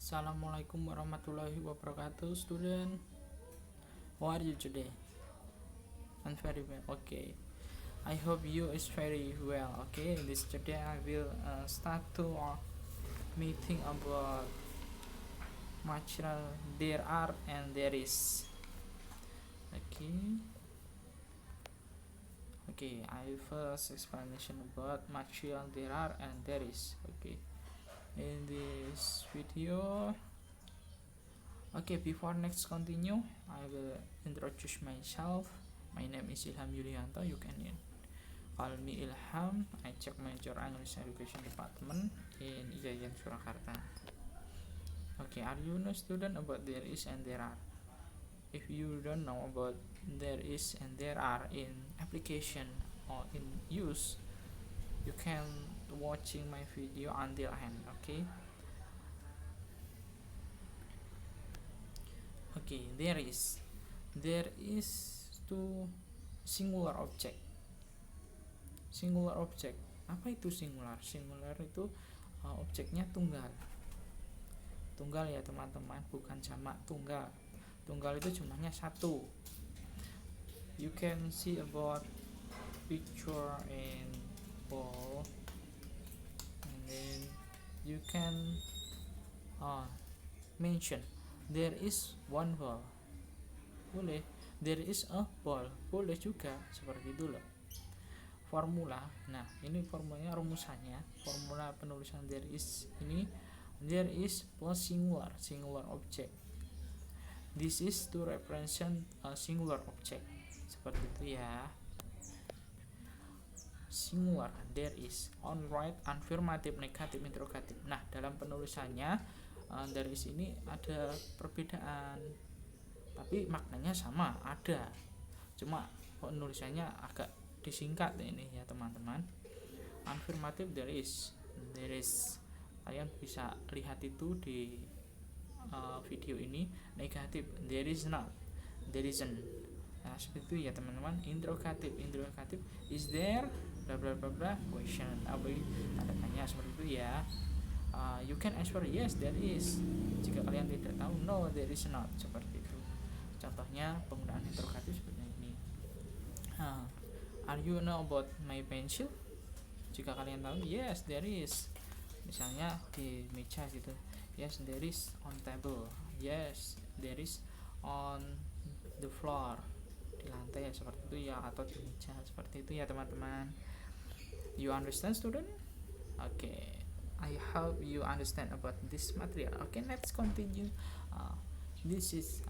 Assalamualaikum warahmatullahi wabarakatuh, student. How are you today? I'm very well. Okay. I hope you is very well. Okay. This today I will start to meeting about material there are and there is. Okay. Okay. I first explanation about material there are and there is. Okay. In this video. Okay, before next continue, I will introduce myself. My name is Ilham Yulianto. You can call me Ilham. I check major English Education Department in IAIN Surakarta. Okay, are you know student about there is and there are? If you don't know about there is and there are in application or in use, you can watching my video until end. Okay. Okay, there is two singular object. Singular object, apa itu singular? Singular itu objeknya tunggal. Tunggal ya teman-teman, bukan jamak tunggal. Tunggal itu jumlahnya satu. You can see about picture in ball, and then you can mention there is one ball. Boleh. There is a ball. Boleh juga seperti itu loh. Formula. Nah, ini formulanya, rumusannya. Formula penulisan there is ini, there is plus singular object. This is to represent a singular object. Seperti itu ya. Singular, there is. On right, affirmative, negatif, interrogatif. Nah, dalam penulisannya there is ini ada perbedaan, tapi maknanya sama, ada, cuma penulisannya agak disingkat ini ya teman-teman. Affirmative, there is. Kalian bisa lihat itu di video ini. Negatif, there is not, there isn't. Nah, seperti itu ya teman-teman. Interrogatif, is there bla bla bla bla question, apa tanda tanya, seperti itu ya. You can answer yes there is. Jika kalian tidak tahu, no there is not, seperti itu. Contohnya penggunaan interrogatif seperti ini. Are you know about my pencil? Jika kalian tahu, yes there is. Misalnya di meja gitu, yes there is on table, yes there is on the floor, di lantai ya, seperti itu ya, atau di meja, seperti itu ya teman-teman. You understand student? Okay, I hope you understand about this material. Okay, let's continue. This is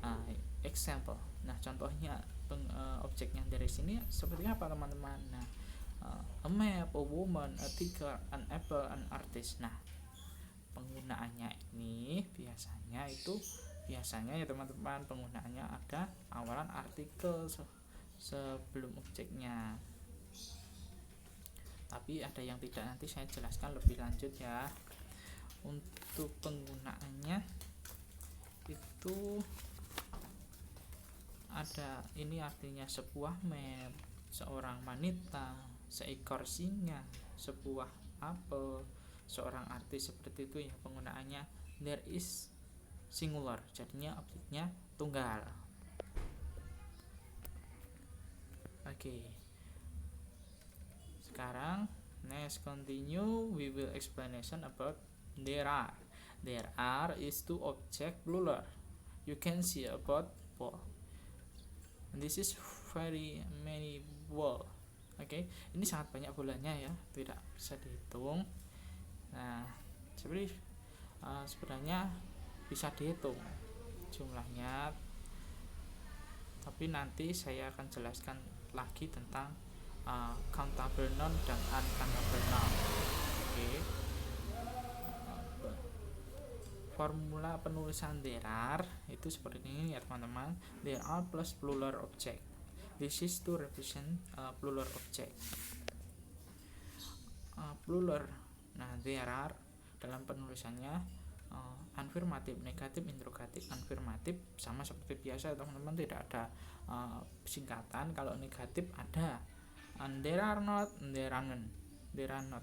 example. Nah, contohnya objeknya dari sini seperti apa teman-teman? Nah, a map, a woman, a tiger, an apple, an artist. Nah, penggunaannya ini biasanya ya teman-teman, penggunaannya ada awalan artikel sebelum objeknya. Tapi ada yang tidak, nanti saya jelaskan lebih lanjut ya. Untuk penggunaannya itu ada, ini artinya sebuah map, seorang wanita, seekor singa, sebuah apel, seorang artis, seperti itu ya penggunaannya. There is singular, jadinya objeknya tunggal. Okay. Sekarang next continue, we will explanation about there are. There are is two object plural. You can see about ball. This is very many ball. Okay, ini sangat banyak bolanya ya, tidak bisa dihitung. Nah, sebenarnya bisa dihitung jumlahnya, tapi nanti saya akan jelaskan lagi tentang countable noun dan uncountable noun. Oke. Formula penulisan there are itu seperti ini ya teman-teman. There are plus plural object. This is to represent plural object. Plural. Nah, there are dalam penulisannya affirmatif, negatif, interrogatif. Affirmatif sama seperti biasa teman-teman, tidak ada singkatan. Kalau negatif ada, and there are not, there are none. There are not,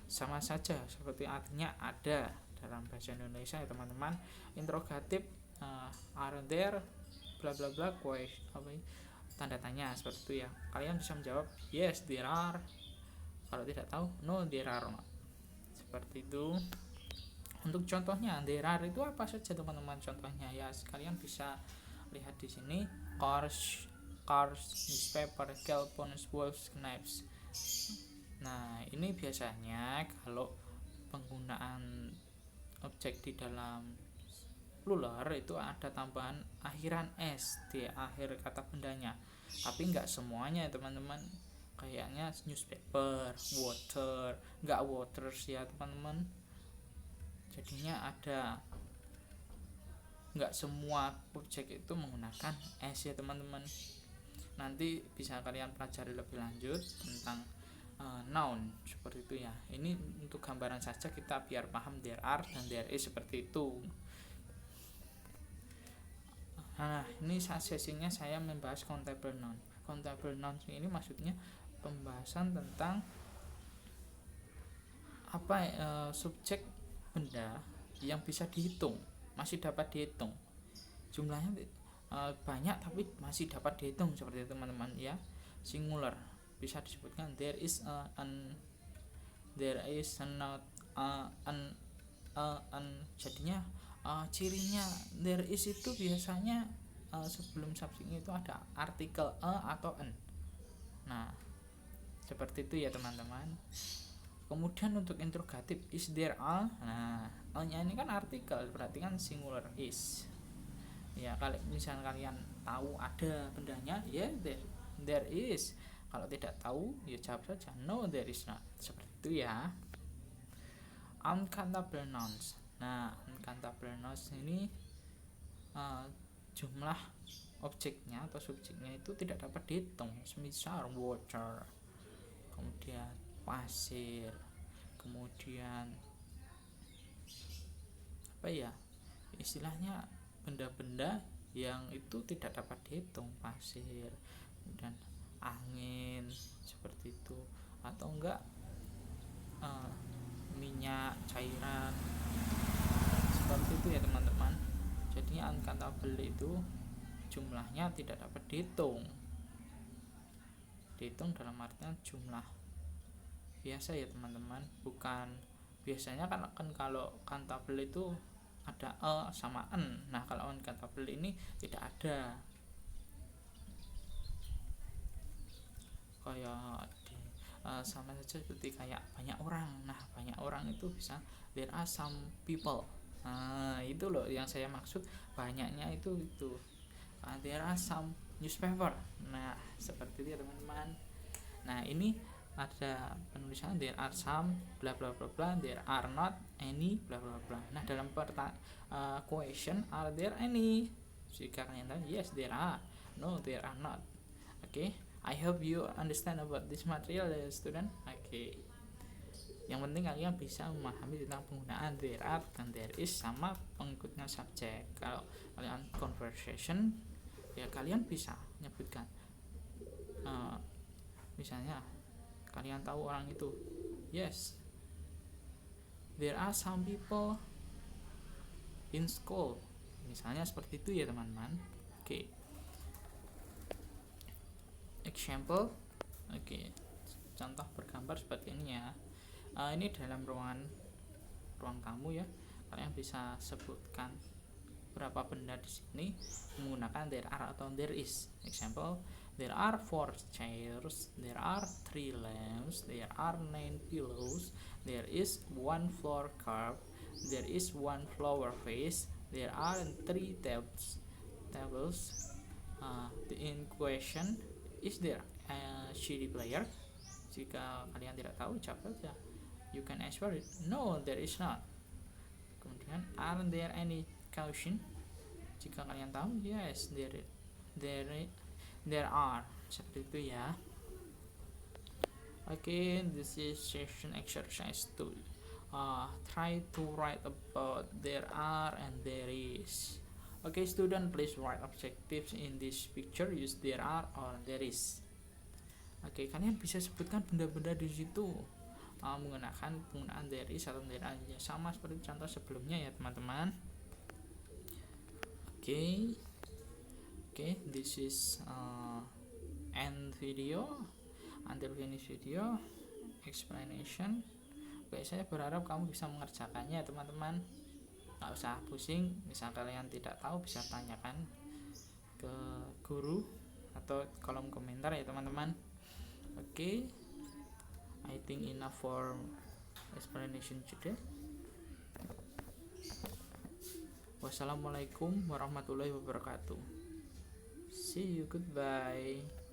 sama saja seperti artinya ada dalam bahasa Indonesia ya teman-teman. Interrogatif, are there bla bla bla question, tanda tanya seperti itu ya. Kalian bisa menjawab yes there are, kalau tidak tahu no there are not, seperti itu. Untuk contohnya there are itu apa saja teman-teman contohnya ya, kalian bisa lihat di sini. Cars, newspaper, cell phones, wolves, knives. Nah ini biasanya kalau penggunaan objek di dalam plural itu ada tambahan akhiran s di akhir kata bendanya, tapi nggak semuanya teman-teman. Kayaknya newspaper, water, nggak waters ya teman-teman. Jadinya ada, nggak semua objek itu menggunakan s ya teman-teman. Nanti bisa kalian pelajari lebih lanjut tentang noun seperti itu ya. Ini untuk gambaran saja kita biar paham there are dan there is seperti itu. Nah ini sesinya saya membahas countable noun. Countable noun ini maksudnya pembahasan tentang subjek benda yang bisa dihitung, masih dapat dihitung. Jumlahnya banyak tapi masih dapat dihitung seperti itu teman-teman ya. Singular bisa disebutkan there is not jadinya cirinya there is itu biasanya sebelum subjeknya itu ada artikel atau an. Nah seperti itu ya teman-teman. Kemudian untuk interrogatif is there a, nah nya ini kan artikel, berarti kan singular is ya. Kalau misalnya kalian tahu ada bendanya ya there is, kalau tidak tahu ya jawab saja no there is not, seperti itu ya. Uncountable nouns. Nah uncountable nouns ini jumlah objeknya atau subjeknya itu tidak dapat dihitung, misal water, kemudian pasir, kemudian istilahnya benda-benda yang itu tidak dapat dihitung, pasir, kemudian angin seperti itu, atau enggak minyak, cairan, seperti itu ya teman-teman. Jadinya uncountable itu jumlahnya tidak dapat dihitung dalam artian jumlah biasa ya teman-teman, bukan biasanya kan kalau countable itu ada sama n. Nah kalau uncountable ini tidak ada, kayak sama saja seperti kayak banyak orang. Nah banyak orang itu bisa there are some people. Nah itu loh yang saya maksud, banyaknya itu there are some newspaper. Nah seperti itu ya teman-teman. Nah ini ada penulisan there are some bla bla bla bla, there are not any bla bla bla. Nah dalam question are there any, jika kalian tahu yes there are, no there are not. Okay, I hope you understand about this material student. Okay, yang penting kalian bisa memahami tentang penggunaan there are dan there is sama pengikutnya subjek. Kalau kalian conversation ya kalian bisa menyebutkan misalnya kalian tahu orang itu yes there are some people in school, misalnya seperti itu ya teman-teman. Oke. Example. Oke. Contoh bergambar seperti ini ya. Ini dalam ruang tamu ya. Kalian bisa sebutkan berapa benda di sini menggunakan there are atau there is. Example, there are 4 chairs, there are 3 lamps, there are 9 pillows, there is 1 floor curb, there is 1 flower vase, there are 3 tables. In question, is there a CD player? Jika kalian tidak tahu, jawab saja. You can answer it. No, there is not. Kemudian, are there any caution? Jika kalian tahu, yes, there are. Seperti itu ya. Okay, this is session exercise 2. Try to write about there are and there is. Okay, student, please write objectives in this picture. Use there are or there is. Okay, kalian bisa sebutkan benda-benda di situ. menggunakan penggunaan there is atau there are ya, sama seperti contoh sebelumnya ya teman-teman. Oke, this is end video. Until finish video explanation. Oke, saya berharap kamu bisa mengerjakannya ya teman-teman. Nggak usah pusing, misal kalian tidak tahu bisa tanyakan ke guru atau kolom komentar ya teman-teman. Oke, I think enough for explanation today. Wassalamualaikum warahmatullahi wabarakatuh. See you, goodbye.